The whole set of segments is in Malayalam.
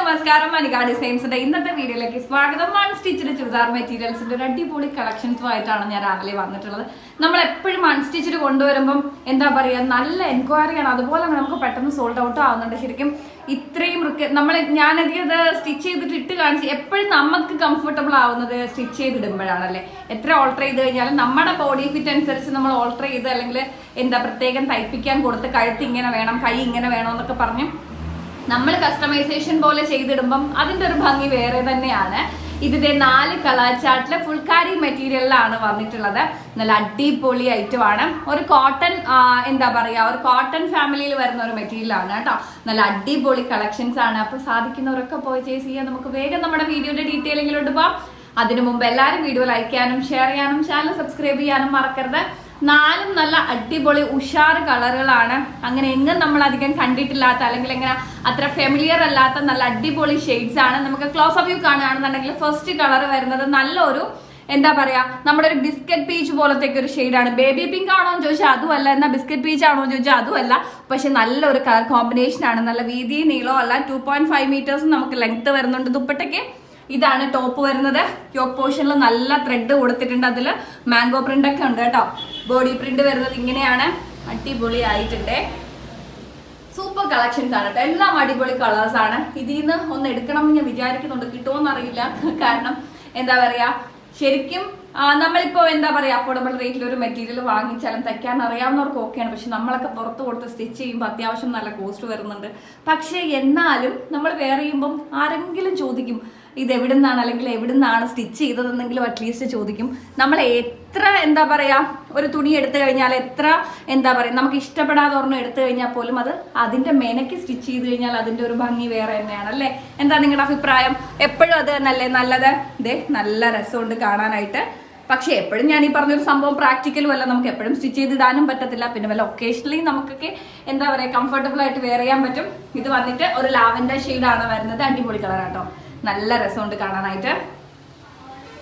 നമസ്കാരം. മനിക ഡിസൈൻസിന്റെ ഇന്നത്തെ വീഡിയോയിലേക്ക് സ്വാഗതം. അൺസ്റ്റിച്ചഡ് ചുരിദാർ മെറ്റീരിയൽസിന്റെ ഒരു അടിപൊളി കളക്ഷൻസുമായിട്ടാണ് ഞാൻ രാവിലെ വന്നിട്ടുള്ളത്. നമ്മൾ എപ്പോഴും അൺസ്റ്റിച്ചഡ് കൊണ്ടുവരുമ്പം എന്താ പറയുക, നല്ല എൻക്വയറിയാണ്. അതുപോലെ തന്നെ നമുക്ക് പെട്ടെന്ന് സോൾഡ് ഔട്ട് ആവുന്നുണ്ട്. ശരിക്കും ഇത്രയും ഞാനധികം അത് സ്റ്റിച്ച് ചെയ്തിട്ട് ഇട്ട് കാണിച്ച് എപ്പോഴും നമുക്ക് കംഫർട്ടബിൾ ആവുന്നത് സ്റ്റിച്ച് ചെയ്തിടുമ്പോഴാണല്ലേ. എത്ര ഓൾട്ടർ ചെയ്ത് കഴിഞ്ഞാലും നമ്മുടെ ബോഡി ഫിറ്റ് അനുസരിച്ച് നമ്മൾ ഓൾട്ടർ ചെയ്ത് അല്ലെങ്കിൽ എന്താ പ്രത്യേകം തയ്പ്പിക്കാൻ കൊടുത്ത് കഴുത്ത് ഇങ്ങനെ വേണം, കൈ ഇങ്ങനെ വേണം എന്നൊക്കെ പറഞ്ഞ് നമ്മൾ കസ്റ്റമൈസേഷൻ പോലെ ചെയ്തിടുമ്പം അതിൻ്റെ ഒരു ഭംഗി വേറെ തന്നെയാണ്. ഇതിന്റെ 4 കളർ ചാർട്ടിലെ ഫുൾക്കാരി മെറ്റീരിയലിലാണ് വന്നിട്ടുള്ളത്. നല്ല അടിപൊളി ഐറ്റമാണ്. ഒരു കോട്ടൺ എന്താ പറയുക, ഒരു കോട്ടൺ ഫാമിലിയിൽ വരുന്ന ഒരു മെറ്റീരിയലാണ് കേട്ടോ. നല്ല അടിപൊളി കളക്ഷൻസ് ആണ്. അപ്പോൾ സാധിക്കുന്നവരൊക്കെ പർച്ചേസ് ചെയ്യാൻ നമുക്ക് വേഗം നമ്മുടെ വീഡിയോയുടെ ഡീറ്റെയിലിങ്ങിലോട്ട് പോകാം. അതിനു മുമ്പ് എല്ലാവരും വീഡിയോ ലൈക്ക് ചെയ്യാനും ഷെയർ ചെയ്യാനും ചാനൽ സബ്സ്ക്രൈബ് ചെയ്യാനും മറക്കരുത്. 4 നല്ല അടിപൊളി ഉഷാറ് കളറുകളാണ്. അങ്ങനെ എങ്ങും നമ്മൾ അധികം കണ്ടിട്ടില്ലാത്ത അല്ലെങ്കിൽ എങ്ങനെ അത്ര ഫെമിലിയർ അല്ലാത്ത നല്ല അടിപൊളി ഷെയ്ഡ്സ് ആണ്. നമുക്ക് ക്ലോസ് ഓഫ് വ്യൂ കാണുകയാണെന്നുണ്ടെങ്കിൽ ഫസ്റ്റ് കളർ വരുന്നത് നല്ലൊരു എന്താ പറയാ, നമ്മുടെ ഒരു ബിസ്ക്കറ്റ് പീച്ച് പോലത്തേക്ക് ഒരു ഷെയ്ഡാണ്. ബേബി പിങ്ക് ആണോ എന്ന് ചോദിച്ചാൽ അതുമല്ല, എന്നാൽ ബിസ്ക്കറ്റ് പീച്ച് ആണോ എന്ന് ചോദിച്ചാൽ അതുമല്ല. പക്ഷെ നല്ലൊരു കളർ കോമ്പിനേഷൻ ആണ്. നല്ല വീതി നീളോ അല്ല. 2.5 മീറ്റേഴ്സ് നമുക്ക് ലെങ്ത് വരുന്നുണ്ട്. ദുപ്പട്ടയ്ക്ക് ഇതാണ് ടോപ്പ് വരുന്നത്. യോക്ക് പോർഷനിൽ നല്ല ത്രെഡ് കൊടുത്തിട്ടുണ്ട്. അതിൽ മാംഗോ പ്രിന്റ് ഒക്കെ ഉണ്ട് കേട്ടോ. ബോഡി പ്രിന്റ് വരുന്നത് ഇങ്ങനെയാണ്. അടിപൊളി ആയിട്ടുണ്ട്. സൂപ്പർ കളക്ഷൻസ് ആണ് കേട്ടോ. എല്ലാം അടിപൊളി കളേഴ്സ് ആണ്. ഇതിൽ നിന്ന് ഒന്ന് എടുക്കണം എന്ന് ഞാൻ വിചാരിക്കുന്നുണ്ട്. കിട്ടുമോന്നറിയില്ല. കാരണം എന്താ പറയാ, ശരിക്കും നമ്മളിപ്പോ എന്താ പറയാ, അഫോർഡബിൾ റേറ്റിൽ ഒരു മെറ്റീരിയൽ വാങ്ങിച്ചാലും തയ്ക്കാൻ അറിയാവുന്നവർക്ക് ഓക്കെയാണ്. പക്ഷെ നമ്മളൊക്കെ പുറത്ത് കൊടുത്ത് സ്റ്റിച്ച് ചെയ്യുമ്പോൾ അത്യാവശ്യം നല്ല കോസ്റ്റ് വരുന്നുണ്ട്. പക്ഷെ എന്നാലും നമ്മൾ വേറെ ചെയ്യുമ്പം ആരെങ്കിലും ചോദിക്കും ഇത് എവിടെ നിന്നാണ് അല്ലെങ്കിൽ എവിടെ നിന്നാണ് സ്റ്റിച്ച് ചെയ്തതെന്നെങ്കിലും അറ്റ്ലീസ്റ്റ് ചോദിക്കും. നമ്മൾ എത്ര എന്താ പറയാ, ഒരു തുണി എടുത്തു കഴിഞ്ഞാൽ എത്ര എന്താ പറയാ, നമുക്ക് ഇഷ്ടപ്പെടാതെ ഒരെണ്ണം എടുത്തു കഴിഞ്ഞാൽ പോലും അത് അതിന്റെ മെനക്ക് സ്റ്റിച്ച് ചെയ്ത് കഴിഞ്ഞാൽ അതിന്റെ ഒരു ഭംഗി വേറെ തന്നെയാണ് അല്ലേ. എന്താ നിങ്ങളുടെ അഭിപ്രായം? എപ്പോഴും അത് തന്നെയല്ലേ നല്ലത്? ഇതേ നല്ല രസമുണ്ട് കാണാനായിട്ട്. പക്ഷെ എപ്പോഴും ഞാൻ ഈ പറഞ്ഞൊരു സംഭവം പ്രാക്ടിക്കലും അല്ല. നമുക്ക് എപ്പോഴും സ്റ്റിച്ച് ചെയ്തിടാനും പറ്റത്തില്ല. പിന്നെ വല്ല ഒക്കേഷണലി നമുക്കൊക്കെ എന്താ പറയുക കംഫർട്ടബിൾ ആയിട്ട് വെയർ ചെയ്യാൻ പറ്റും. ഇത് വന്നിട്ട് ഒരു ലാവൻഡർ ഷെയ്ഡാണ് വരുന്നത്. അടിപൊളി കളറാട്ടോ. നല്ല രസമുണ്ട് കാണാനായിട്ട്.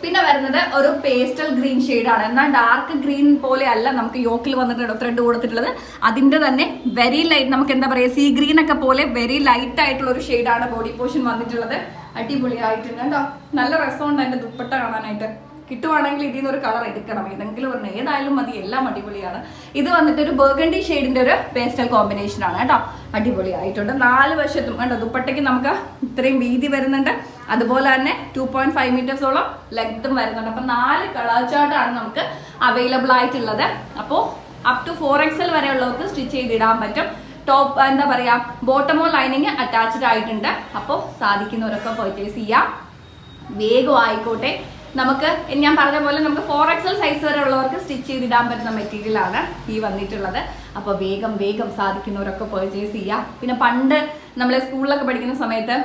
പിന്നെ വരുന്നത് ഒരു പേസ്റ്റൽ ഗ്രീൻ ഷെയ്ഡാണ്. എന്നാൽ ഡാർക്ക് ഗ്രീൻ പോലെ അല്ല. നമുക്ക് യോക്കിൽ വന്നിട്ട് ത്രെഡ് കൊടുത്തിട്ടുള്ളത് അതിന്റെ തന്നെ വെരി ലൈറ്റ്, നമുക്ക് എന്താ പറയുക സീ ഗ്രീൻ ഒക്കെ പോലെ വെരി ലൈറ്റ് ആയിട്ടുള്ള ഒരു ഷെയ്ഡാണ് ബോഡി പോർഷൻ വന്നിട്ടുള്ളത്. അടിപൊളി ആയിട്ടുണ്ട് കേട്ടോ. നല്ല രസമുണ്ട് അതിന്റെ ദുപ്പട്ട കാണാനായിട്ട്. കിട്ടുവാണെങ്കിൽ ഇതിൽ നിന്ന് ഒരു കളർ എടുക്കണം. ഏതെങ്കിലും പറഞ്ഞാൽ ഏതായാലും മതി. എല്ലാം അടിപൊളിയാണ്. ഇത് വന്നിട്ട് ഒരു ബർഗണ്ടി ഷെയ്ഡിന്റെ ഒരു പേസ്റ്റൽ കോമ്പിനേഷൻ ആണ് കേട്ടോ. അടിപൊളി ആയിട്ടുണ്ട്. 4 വശത്തും കണ്ടോ. ദുപ്പട്ടയ്ക്ക് നമുക്ക് ഇത്രയും വീതി വരുന്നുണ്ട്. അതുപോലെ തന്നെ 2.5 മീറ്റേഴ്സോളം ലെങ്ത്തും വരുന്നുണ്ട്. അപ്പൊ 4 കളർ ചാർട്ടാണ് നമുക്ക് അവൈലബിൾ ആയിട്ടുള്ളത്. അപ്പോൾ അപ് ടു 4XL വരെ ഉള്ളവർക്ക് സ്റ്റിച്ച് ചെയ്തിടാൻ പറ്റും. ടോപ്പ് എന്താ പറയാ, ബോട്ടമോ ലൈനിങ് അറ്റാച്ച്ഡ് ആയിട്ടുണ്ട്. അപ്പോൾ സാധിക്കുന്നവരൊക്കെ പർച്ചേസ് ചെയ്യാം. വേഗം ആയിക്കോട്ടെ. നമുക്ക് ഞാൻ പറഞ്ഞ പോലെ നമുക്ക് 4XL സൈസ് വരെ ഉള്ളവർക്ക് സ്റ്റിച്ച് ചെയ്തിടാൻ പറ്റുന്ന മെറ്റീരിയൽ ആണ് ഈ വന്നിട്ടുള്ളത്. അപ്പോൾ വേഗം വേഗം സാധിക്കുന്നവരൊക്കെ പർച്ചേസ് ചെയ്യാം. പിന്നെ പണ്ട് നമ്മളെ സ്കൂളിലൊക്കെ പഠിക്കുന്ന സമയത്ത്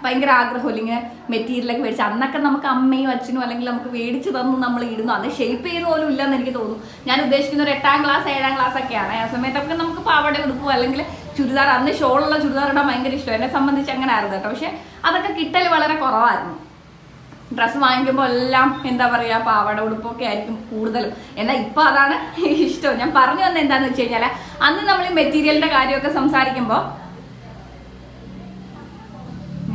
ഭയങ്കര ആഗ്രഹം ഇങ്ങനെ മെറ്റീരിയലൊക്കെ മേടിച്ച് അന്നൊക്കെ നമുക്ക് അമ്മയും അച്ഛനും അല്ലെങ്കിൽ നമുക്ക് മേടിച്ച് തന്നു നമ്മൾ ഇടുന്നു. അത് ഷേപ്പ് ചെയ്യുന്ന പോലും ഇല്ലെന്ന് എനിക്ക് തോന്നുന്നു. ഞാൻ ഉദ്ദേശിക്കുന്ന ഒരു 8ാം ക്ലാസ് 7ാം ക്ലാസ് ഒക്കെയാണ്. ആ സമയത്തൊക്കെ നമുക്ക് പാവാട ഉടുപ്പോ അല്ലെങ്കിൽ ചുരിദാർ, അന്ന് ഷോളുള്ള ചുരിദാർ ഇടാൻ ഭയങ്കര ഇഷ്ടം. എന്നെ സംബന്ധിച്ച് അങ്ങനെ ആയിരുന്നു കേട്ടോ. പക്ഷെ അതൊക്കെ കിട്ടൽ വളരെ കുറവായിരുന്നു. ഡ്രസ്സ് വാങ്ങിക്കുമ്പോൾ എല്ലാം എന്താ പറയുക പാവാട ഉടുപ്പൊക്കെ ആയിരിക്കും കൂടുതലും. എന്നാൽ ഇപ്പൊ അതാണ് ഇഷ്ടം. ഞാൻ പറഞ്ഞു വന്നത് എന്താന്ന് വെച്ച് കഴിഞ്ഞാൽ അന്ന് നമ്മൾ ഈ മെറ്റീരിയലിന്റെ കാര്യമൊക്കെ സംസാരിക്കുമ്പോൾ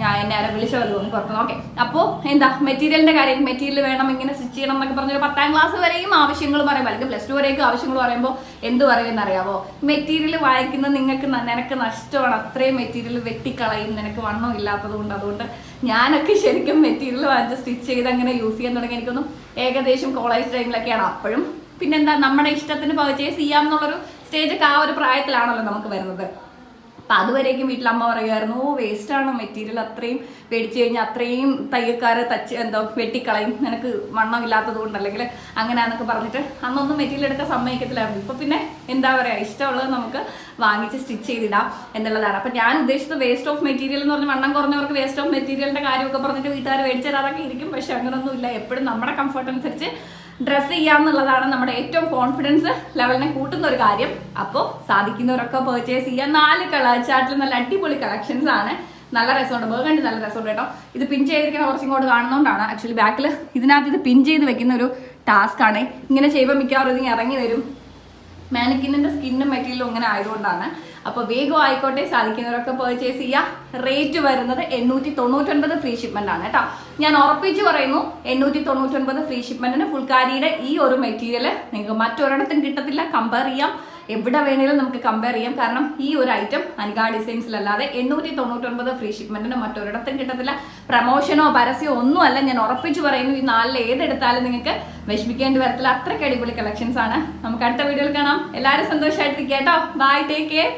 ഞാൻ എന്നെ ആരെ വിളിച്ചല്ലോ ഒന്ന് പുറത്ത് നോക്കെ. അപ്പോൾ എന്താ മെറ്റീരിയലിന്റെ കാര്യം, മെറ്റീരിയൽ വേണം ഇങ്ങനെ സ്റ്റിച്ച് ചെയ്യണം എന്നൊക്കെ പറഞ്ഞൊരു 10ാം ക്ലാസ് വരെയും ആവശ്യങ്ങൾ പറയുമ്പോൾ അല്ലെങ്കിൽ +2 വരെയൊക്കെ ആവശ്യങ്ങൾ പറയുമ്പോൾ എന്ത് പറയുമെന്ന് അറിയാവോ, മെറ്റീരിയൽ വാങ്ങിക്കുന്നത് നിനക്ക് നഷ്ടമാണ്. അത്രയും മെറ്റീരിയൽ വെട്ടിക്കളയും, നിനക്ക് വണ്ണം ഇല്ലാത്തത് കൊണ്ട്. അതുകൊണ്ട് ഞാനൊക്കെ ശരിക്കും മെറ്റീരിയൽ വാങ്ങിച്ച് സ്റ്റിച്ച് ചെയ്ത് അങ്ങനെ യൂസ് ചെയ്യാൻ തുടങ്ങി എനിക്കൊന്നും ഏകദേശം കോളേജ് ടൈമിലൊക്കെയാണ്. അപ്പോഴും പിന്നെന്താ നമ്മുടെ ഇഷ്ടത്തിന് പർച്ചേസ് ചെയ്യാം എന്നുള്ളൊരു സ്റ്റേജൊക്കെ ആ ഒരു പ്രായത്തിലാണല്ലോ നമുക്ക് വരുന്നത്. അപ്പം അതുവരേക്കും വീട്ടിൽ അമ്മ പറയുമായിരുന്നു, വേസ്റ്റാണ് മെറ്റീരിയൽ, അത്രയും മേടിച്ചു കഴിഞ്ഞാൽ അത്രയും തയ്യക്കാർ വെട്ടിക്കളയും, നിനക്ക് വണ്ണം ഇല്ലാത്തത് കൊണ്ട് അല്ലെങ്കിൽ അങ്ങനെയാണെന്നൊക്കെ പറഞ്ഞിട്ട് അന്നൊന്നും മെറ്റീരിയൽ എടുക്കാൻ സമ്മതിക്കത്തില്ലായിരുന്നു. ഇപ്പം പിന്നെ എന്താ പറയുക, ഇഷ്ടമുള്ളത് നമുക്ക് വാങ്ങിച്ച് സ്റ്റിച്ച് ചെയ്തിടാം എന്നുള്ളതാണ്. അപ്പം ഞാൻ ഉദ്ദേശിച്ചത് വേസ്റ്റ് ഓഫ് മെറ്റീരിയൽ എന്ന് പറഞ്ഞ് വണ്ണം കുറഞ്ഞവർക്ക് വേസ്റ്റ് ഓഫ് മെറ്റീരിയലിൻ്റെ കാര്യമൊക്കെ പറഞ്ഞിട്ട് വീട്ടുകാർ മേടിച്ചു തരാറൊക്കെ ഇരിക്കും. പക്ഷെ അങ്ങനെയൊന്നുമില്ല. എപ്പോഴും നമ്മുടെ കംഫർട്ട് അനുസരിച്ച് ഡ്രസ്സ് ചെയ്യാന്നുള്ളതാണ് നമ്മുടെ ഏറ്റവും കോൺഫിഡൻസ് ലെവലിനെ കൂട്ടുന്ന ഒരു കാര്യം. അപ്പോൾ സാധിക്കുന്നവരൊക്കെ പർച്ചേസ് ചെയ്യാം. 4 കളർ ചാർട്ടിൽ നല്ല അടിപൊളി കളക്ഷൻസ് ആണ്. നല്ല രസമുണ്ട്. ബർഗണ്ടി നല്ല രസമുണ്ട് കേട്ടോ. ഇത് പിൻ ചെയ്തിരിക്കുന്ന കുറച്ചും കൂടെ കാണുന്നതുകൊണ്ടാണ്. ആക്ച്വലി ബാക്കിൽ ഇതിനകത്ത് ഇത് പിൻ ചെയ്ത് വെക്കുന്ന ഒരു ടാസ്ക് ആണ്. ഇങ്ങനെ ചെയ്യുമ്പോൾ മിക്കവാറും ഇതിങ്ങനെ ഇറങ്ങി വരും. മാനിക്കിനിന്റെ സ്കിന്നും മെറ്റീരിയലും ഇങ്ങനെ ആയതുകൊണ്ടാണ്. അപ്പോൾ വേഗം ആയിക്കോട്ടെ, സാധിക്കുന്നവരൊക്കെ പർച്ചേസ് ചെയ്യുക. റേറ്റ് വരുന്നത് 899 ഫ്രീ ഷിപ്മെന്റ് ആണ് കേട്ടോ. ഞാൻ ഉറപ്പിച്ച് പറയുന്നു, 899 ഫ്രീ ഷിപ്മെന്റിന് ഫുൾക്കാരിയുടെ ഈ ഒരു മെറ്റീരിയൽ നിങ്ങൾക്ക് മറ്റൊരിടത്തും കിട്ടത്തില്ല. കമ്പയർ ചെയ്യാം, എവിടെ വേണേലും നമുക്ക് കമ്പയർ ചെയ്യാം. കാരണം ഈ ഒരു ഐറ്റം അനിക ഡിസൈൻസിലല്ലാതെ 899 ഫ്രീ ഷിപ്മെന്റിന് മറ്റൊരിടത്തും കിട്ടത്തില്ല. പ്രമോഷനോ പരസ്യമോ ഒന്നുമല്ല, ഞാൻ ഉറപ്പിച്ച് പറയുന്നു. ഈ 4 ഏതെടുത്താലും നിങ്ങൾക്ക് വിഷമിക്കേണ്ടി വരത്തില്ല. അത്രയ്ക്ക് അടിപൊളി കളക്ഷൻസ് ആണ്. നമുക്ക് അടുത്ത വീഡിയോയിൽ കാണാം. എല്ലാവരും സന്തോഷമായിട്ടിരിക്കുക കേട്ടോ. Bye, take care.